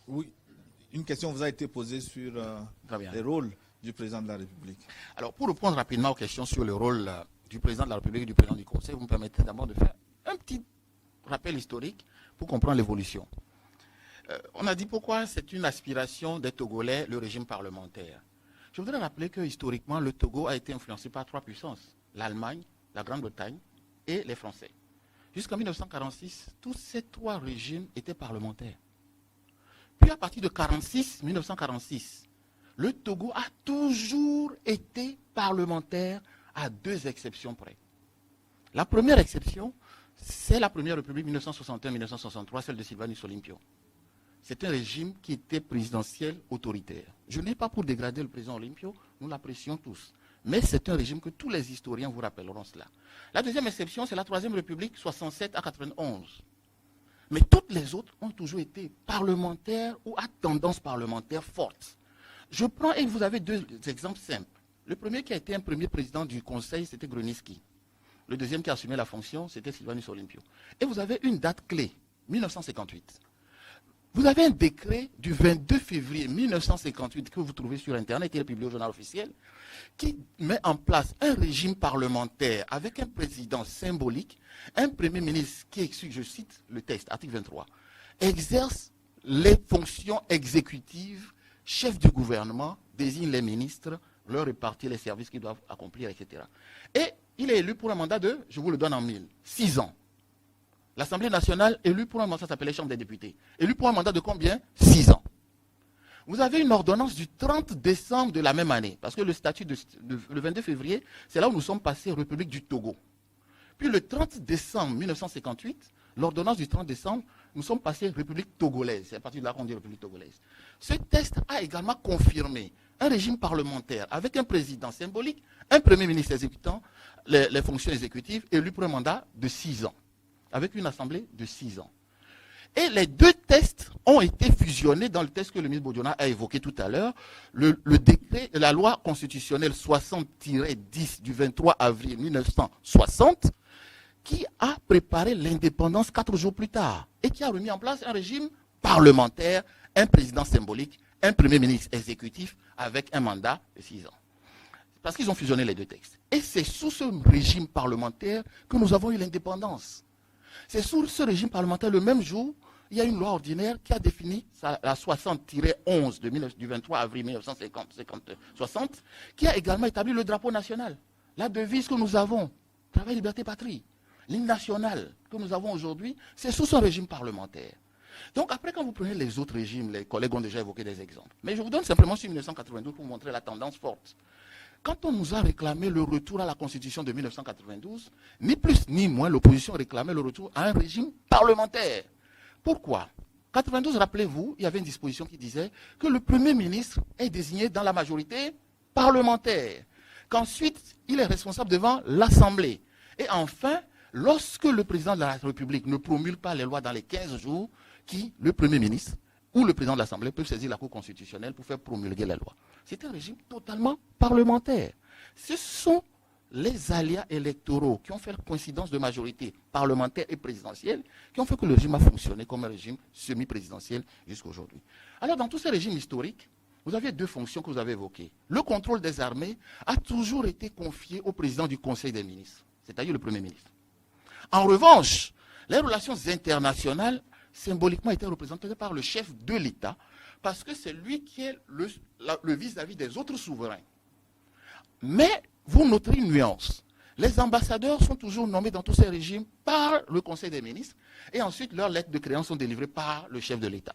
Oui, une question vous a été posée sur les rôles du président de la République. Alors, pour répondre rapidement aux questions sur le rôle du président de la République et du président du Conseil, vous me permettez d'abord de faire un petit rappel historique pour comprendre l'évolution. On a dit pourquoi c'est une aspiration des Togolais, le régime parlementaire. Je voudrais rappeler que historiquement, le Togo a été influencé par trois puissances, l'Allemagne, la Grande-Bretagne et les Français. Jusqu'en 1946, tous ces trois régimes étaient parlementaires. Puis à partir de 1946, le Togo a toujours été parlementaire à deux exceptions près. La première exception, c'est la première république 1961-1963, celle de Sylvanus Olympio. C'est un régime qui était présidentiel autoritaire. Je n'ai pas pour dégrader le président Olympio, nous l'apprécions tous. Mais c'est un régime que tous les historiens vous rappelleront cela. La deuxième exception, c'est la Troisième République, 67 à 91. Mais toutes les autres ont toujours été parlementaires ou à tendance parlementaire forte. Je prends, et vous avez deux exemples simples. Le premier qui a été un premier président du Conseil, c'était Gruniski. Le deuxième qui a assumé la fonction, c'était Sylvanus Olympio. Et vous avez une date clé, 1958. Vous avez un décret du 22 février 1958 que vous trouvez sur Internet, qui est publié au journal officiel, qui met en place un régime parlementaire avec un président symbolique, un premier ministre qui, je cite le texte, article 23, exerce les fonctions exécutives, chef du gouvernement, désigne les ministres, leur répartit les services qu'ils doivent accomplir, etc. Et il est élu pour un mandat de, je vous le donne en mille, 6 ans. L'Assemblée nationale, élue pour un mandat, ça s'appelait Chambre des députés. Élue pour un mandat de combien? 6 ans. Vous avez une ordonnance du 30 décembre de la même année, parce que le statut le 22 février, c'est là où nous sommes passés République du Togo. Puis le 30 décembre 1958, l'ordonnance du 30 décembre, nous sommes passés République togolaise. C'est à partir de là qu'on dit République togolaise. Ce texte a également confirmé un régime parlementaire avec un président symbolique, un premier ministre exécutant les fonctions exécutives, élu pour un mandat de 6 ans, avec une assemblée de 6 ans. Et les deux textes ont été fusionnés dans le texte que le ministre Bodiona a évoqué tout à l'heure, le décret, la loi constitutionnelle 60-10 du 23 avril 1960, qui a préparé l'indépendance 4 jours plus tard et qui a remis en place un régime parlementaire, un président symbolique, un premier ministre exécutif avec un mandat de 6 ans. Parce qu'ils ont fusionné les deux textes. Et c'est sous ce régime parlementaire que nous avons eu l'indépendance. C'est sous ce régime parlementaire, le même jour, il y a une loi ordinaire qui a défini la 60-11 du 23 avril 1960, qui a également établi le drapeau national. La devise que nous avons, travail, liberté, patrie. L'hymne national que nous avons aujourd'hui, c'est sous ce régime parlementaire. Donc après, quand vous prenez les autres régimes, les collègues ont déjà évoqué des exemples. Mais je vous donne simplement sur 1992 pour vous montrer la tendance forte. Quand on nous a réclamé le retour à la Constitution de 1992, ni plus ni moins, l'opposition réclamait le retour à un régime parlementaire. Pourquoi? 92, rappelez-vous, il y avait une disposition qui disait que le Premier ministre est désigné dans la majorité parlementaire, qu'ensuite il est responsable devant l'Assemblée. Et enfin, lorsque le président de la République ne promulgue pas les lois dans les 15 jours, le Premier ministre ou le président de l'Assemblée peuvent saisir la Cour constitutionnelle pour faire promulguer les lois. C'est un régime totalement parlementaire. Ce sont les aléas électoraux qui ont fait coïncidence de majorité parlementaire et présidentielle qui ont fait que le régime a fonctionné comme un régime semi-présidentiel jusqu'à aujourd'hui. Alors, dans tous ces régimes historiques, vous avez deux fonctions que vous avez évoquées. Le contrôle des armées a toujours été confié au président du Conseil des ministres, c'est-à-dire le Premier ministre. En revanche, les relations internationales symboliquement étaient représentées par le chef de l'État, parce que c'est lui qui est le vis-à-vis des autres souverains. Mais vous noterez une nuance. Les ambassadeurs sont toujours nommés dans tous ces régimes par le Conseil des ministres, et ensuite leurs lettres de créance sont délivrées par le chef de l'État.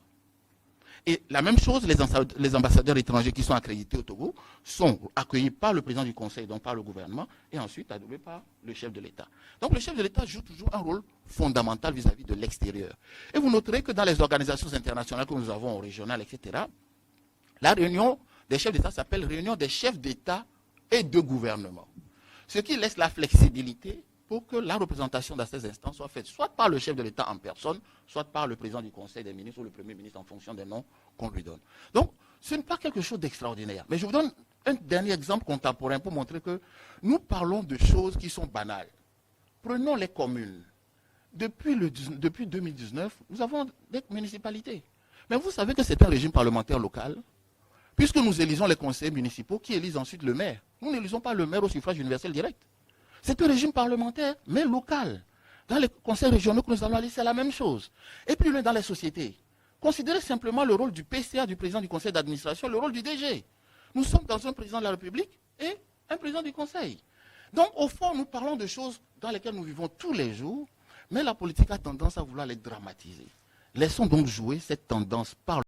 Et la même chose, les ambassadeurs étrangers qui sont accrédités au Togo sont accueillis par le président du Conseil, donc par le gouvernement, et ensuite adoubés par le chef de l'État. Donc le chef de l'État joue toujours un rôle fondamental vis-à-vis de l'extérieur. Et vous noterez que dans les organisations internationales que nous avons, régionales, etc., la réunion des chefs d'État s'appelle réunion des chefs d'État et de gouvernement. Ce qui laisse la flexibilité pour que la représentation dans ces instances soit faite soit par le chef de l'État en personne, soit par le président du Conseil des ministres ou le Premier ministre en fonction des noms qu'on lui donne. Donc, ce n'est pas quelque chose d'extraordinaire. Mais je vous donne un dernier exemple contemporain pour montrer que nous parlons de choses qui sont banales. Prenons les communes. Depuis 2019, nous avons des municipalités. Mais vous savez que c'est un régime parlementaire local, puisque nous élisons les conseillers municipaux qui élisent ensuite le maire. Nous n'élisons pas le maire au suffrage universel direct. C'est un régime parlementaire, mais local. Dans les conseils régionaux que nous allons aller, c'est la même chose. Et plus loin dans les sociétés, considérez simplement le rôle du PCA, du président du conseil d'administration, le rôle du DG. Nous sommes dans un président de la République et un président du conseil. Donc, au fond, nous parlons de choses dans lesquelles nous vivons tous les jours, mais la politique a tendance à vouloir les dramatiser. Laissons donc jouer cette tendance par